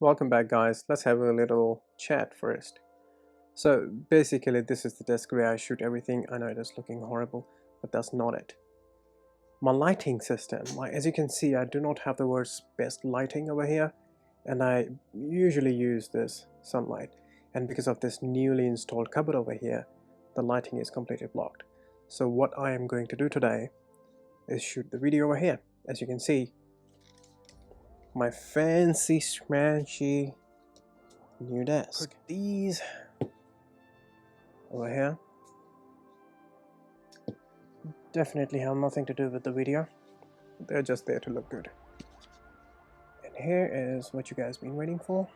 Welcome back, guys. Let's have a little chat first. So basically this is the desk where I shoot everything. I know it is looking horrible, but that's not it. My lighting system, as you can see, I do not have the world's best lighting over here, and I usually use this sunlight, and because of this newly installed cupboard over here, the lighting is completely blocked. So what I am going to do today is shoot the video over here. As you can see, my fancy smashy new desk. These over here definitely have nothing to do with the video. They're just there to look good. And here is what you guys been waiting for.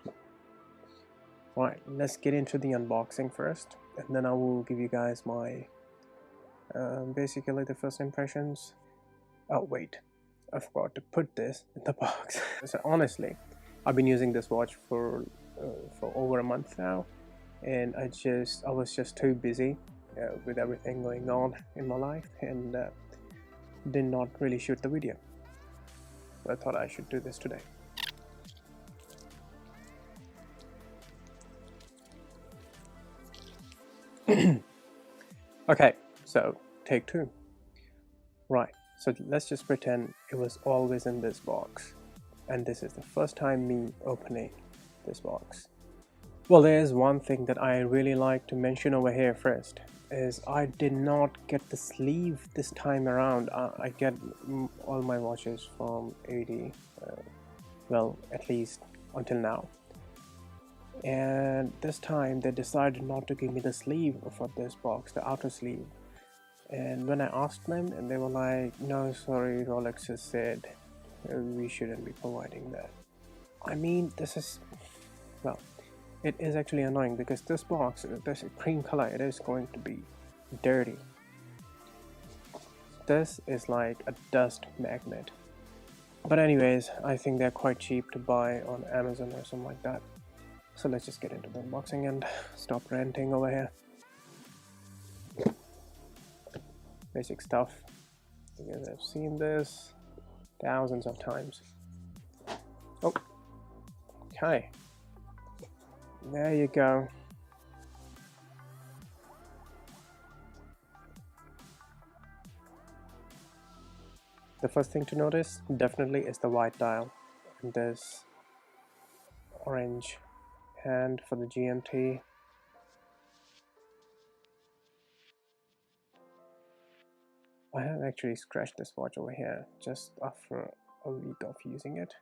Right, let's get into the unboxing first, and then I will give you guys my basically the first impressions. Oh wait, I forgot to put this in the box. So honestly, I've been using this watch for over a month now, and I was just too busy with everything going on in my life, and did not really shoot the video. So I thought I should do this today. Okay, so take two. Right, so let's just pretend it was always in this box, and this is the first time me opening this box. Well, there's one thing that I really like to mention over here first, is I did not get the sleeve this time around. I get all my watches from AD, well, at least until now. And this time they decided not to give me the sleeve for this box, the outer sleeve. And when I asked them, and they were like, no, sorry, Rolex has said we shouldn't be providing that. I mean, this is, well, it is actually annoying because this box, this cream color, it is going to be dirty. This is like a dust magnet. But anyways, I think they're quite cheap to buy on Amazon or something like that. So let's just get into the unboxing and stop ranting over here. Basic stuff. You guys have seen this thousands of times. Oh, okay. There you go. The first thing to notice definitely is the white dial and this orange hand for the GMT. I have actually scratched this watch over here just after a week of using it.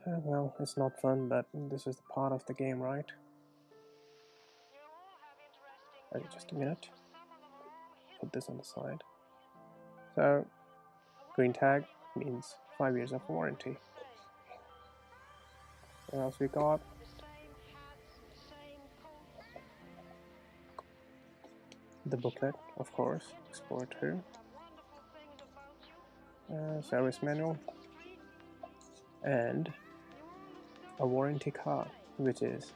Well, it's not fun, but this is the part of the game, right? Okay, just a minute. Put this on the side. So, green tag means 5 years of warranty. What else we got? The booklet, of course, Explorer 2. Service manual. And a warranty card, which is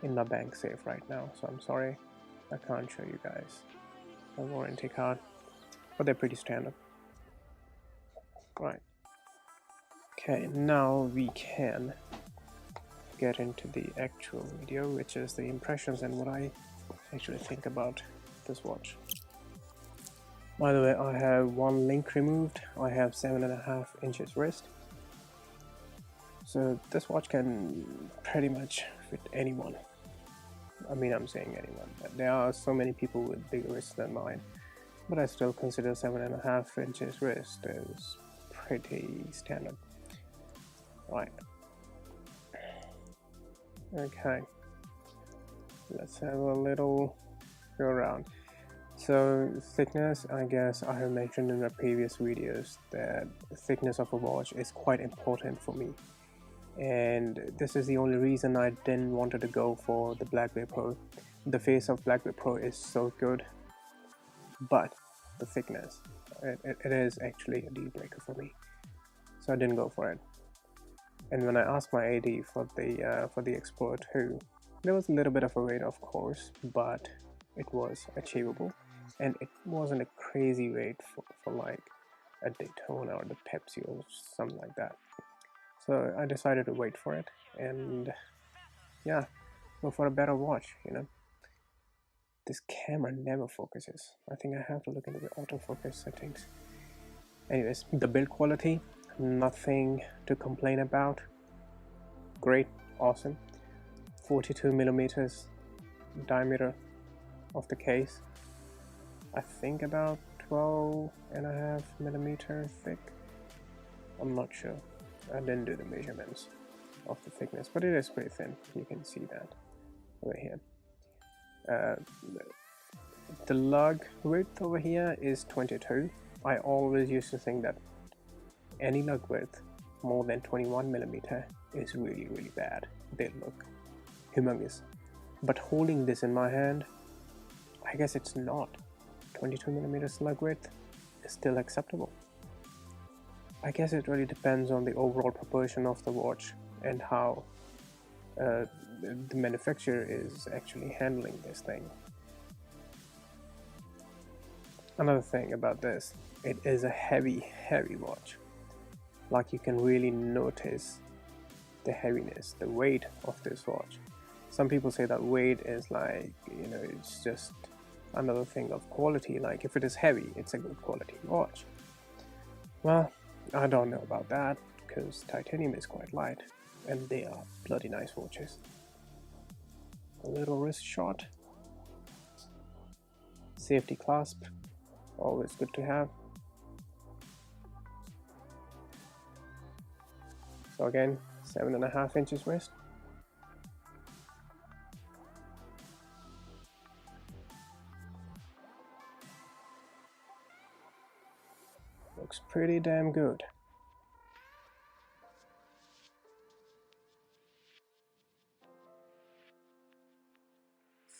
in my bank safe right now, so I'm sorry I can't show you guys a warranty card, but they're pretty standard. Right, okay, now we can get into the actual video, which is the impressions and what I actually think about this watch. By the way, I have one link removed. I have 7.5 inches wrist, so this watch can pretty much fit anyone. I mean, I'm saying anyone, but there are so many people with bigger wrists than mine, but I still consider 7.5 inches wrist as pretty standard. Right, okay, let's have a little go around. So thickness, I guess I have mentioned in the previous videos that the thickness of a watch is quite important for me, and this is the only reason I didn't wanted to go for the Blackbear Pro. The face of Blackbear Pro is so good, but the thickness, it is actually a deal breaker for me, so I didn't go for it. And when I asked my AD for the Explorer 2, there was a little bit of a wait, of course, but it was achievable, and it wasn't a crazy wait for like a Daytona or the Pepsi or something like that. So I decided to wait for it and yeah, go for a better watch, you know. This camera never focuses. I think I have to look into the autofocus settings. Anyways, the build quality, nothing to complain about. Great, awesome. 42 millimeters diameter of the case. I think about 12.5 millimeter thick. I'm not sure. I didn't do the measurements of the thickness, but it is pretty thin. You can see that over here. The lug width over here is 22. I always used to think that any lug width more than 21 millimeter is really bad. They look humongous. But holding this in my hand, I guess it's not. 22 millimeters lug width is still acceptable. I guess it really depends on the overall proportion of the watch and how the manufacturer is actually handling this thing. Another thing about this, it is a heavy watch. Like, you can really notice the heaviness, the weight of this watch. Some people say that weight is like, you know, it's just another thing of quality. Like, if it is heavy, it's a good quality watch. Well, I don't know about that, because titanium is quite light and they are bloody nice watches. A little wrist shot, safety clasp, always good to have. So again, 7.5 inches wrist. Looks pretty damn good.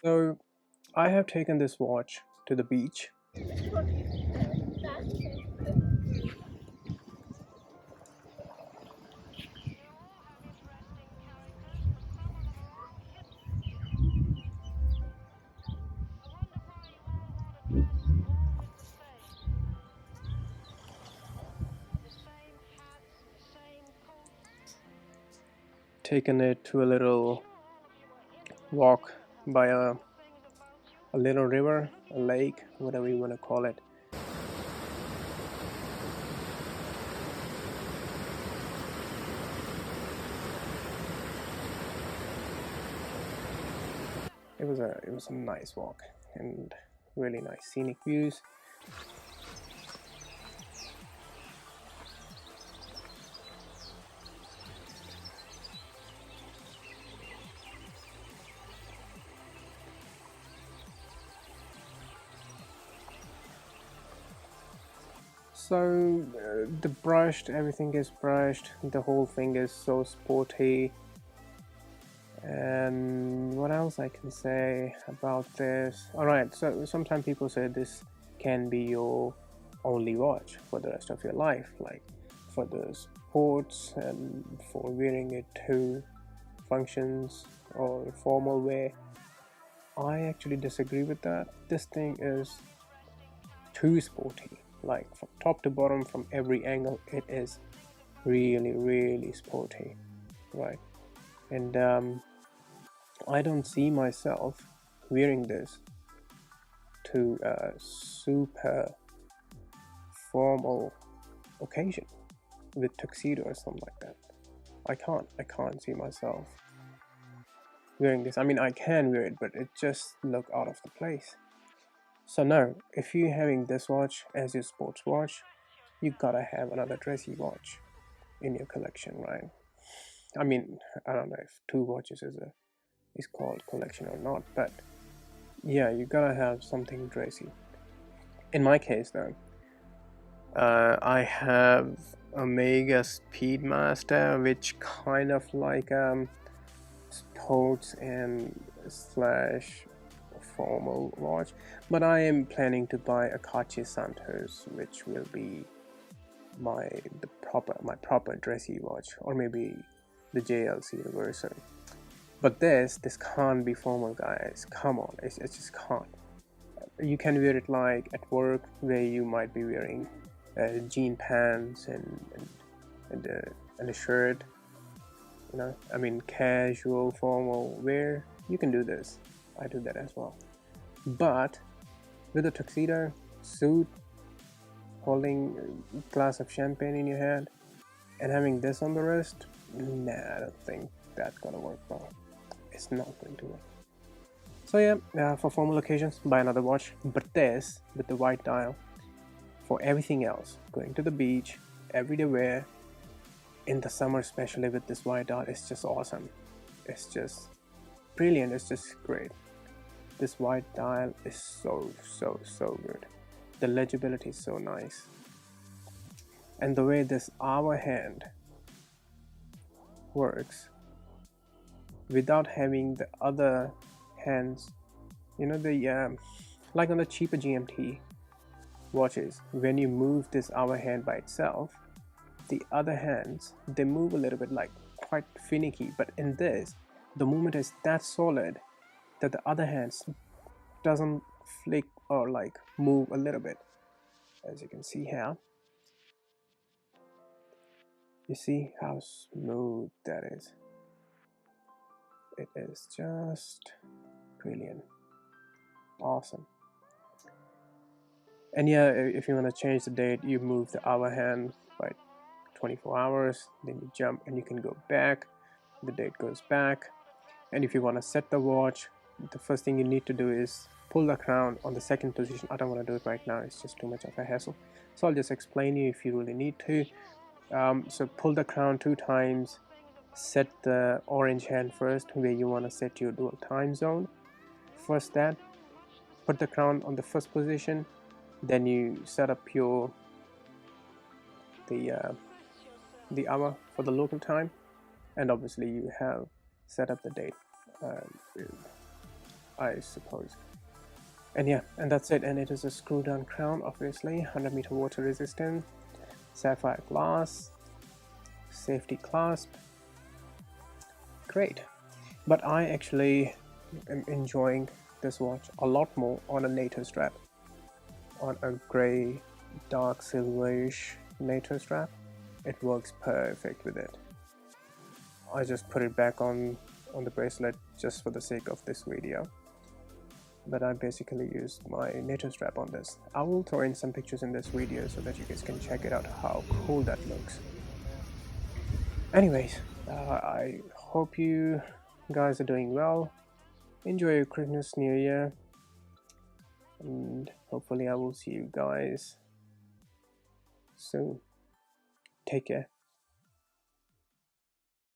So I have taken this watch to the beach. Taken it to a little walk by a little river, a lake, whatever you want to call it. It was a nice walk and really nice scenic views. So everything is brushed, the whole thing is so sporty. And what else I can say about this? Alright, so sometimes people say this can be your only watch for the rest of your life, like for the sports and for wearing it to functions or formal wear. I actually disagree with that. This thing is too sporty. Like, from top to bottom, from every angle, it is really sporty, right? And I don't see myself wearing this to a super formal occasion with tuxedo or something like that. I can't see myself wearing this. I mean, I can wear it, but it just look out of the place. So no, if you're having this watch as your sports watch, you gotta have another dressy watch in your collection, right? I mean, I don't know if two watches is called collection or not, but yeah, you gotta have something dressy. In my case, though, I have Omega Speedmaster, which kind of like sports and slash formal watch, but I am planning to buy a Cartier Santos, which will be my proper dressy watch, or maybe the JLC version. But this can't be formal, guys. Come on, it just can't. You can wear it like at work, where you might be wearing jean pants and a shirt, you know, I mean casual, formal wear, you can do this. I do that as well. But with a tuxedo, suit, holding a glass of champagne in your hand, and having this on the wrist, nah, I don't think that's gonna work well. It's not going to work. So yeah, for formal occasions, buy another watch, but this with the white dial. For everything else, going to the beach, everyday wear, in the summer especially with this white dial, it's just awesome. It's just brilliant. It's just great. This white dial is so good. The legibility is so nice, and the way this hour hand works without having the other hands, you know, the like on the cheaper GMT watches, when you move this hour hand by itself, the other hands, they move a little bit, like quite finicky. But in this, the movement is that solid that the other hands doesn't flick or like move a little bit. As you can see here, you see how smooth that is. It is just brilliant, awesome. And yeah, if you want to change the date, you move the hour hand by 24 hours, then you jump and you can go back, the date goes back. And if you want to set the watch, the first thing you need to do is pull the crown on the second position. I don't want to do it right now, it's just too much of a hassle, so I'll just explain you if you really need to. So pull the crown 2 times, set the orange hand first where you want to set your dual time zone. First that, put the crown on the first position, then you set up your the hour for the local time, and obviously you have set up the date, I suppose. And yeah, and that's it. And it is a screw down crown, obviously, 100-meter water resistant, sapphire glass, safety clasp, great. But I actually am enjoying this watch a lot more on a NATO strap, on a gray dark silverish NATO strap. It works perfect with it. I just put it back on the bracelet just for the sake of this video, but I basically used my NATO strap on this. I will throw in some pictures in this video so that you guys can check it out how cool that looks. Anyways, I hope you guys are doing well. Enjoy your Christmas, New Year, and hopefully I will see you guys soon. Take care.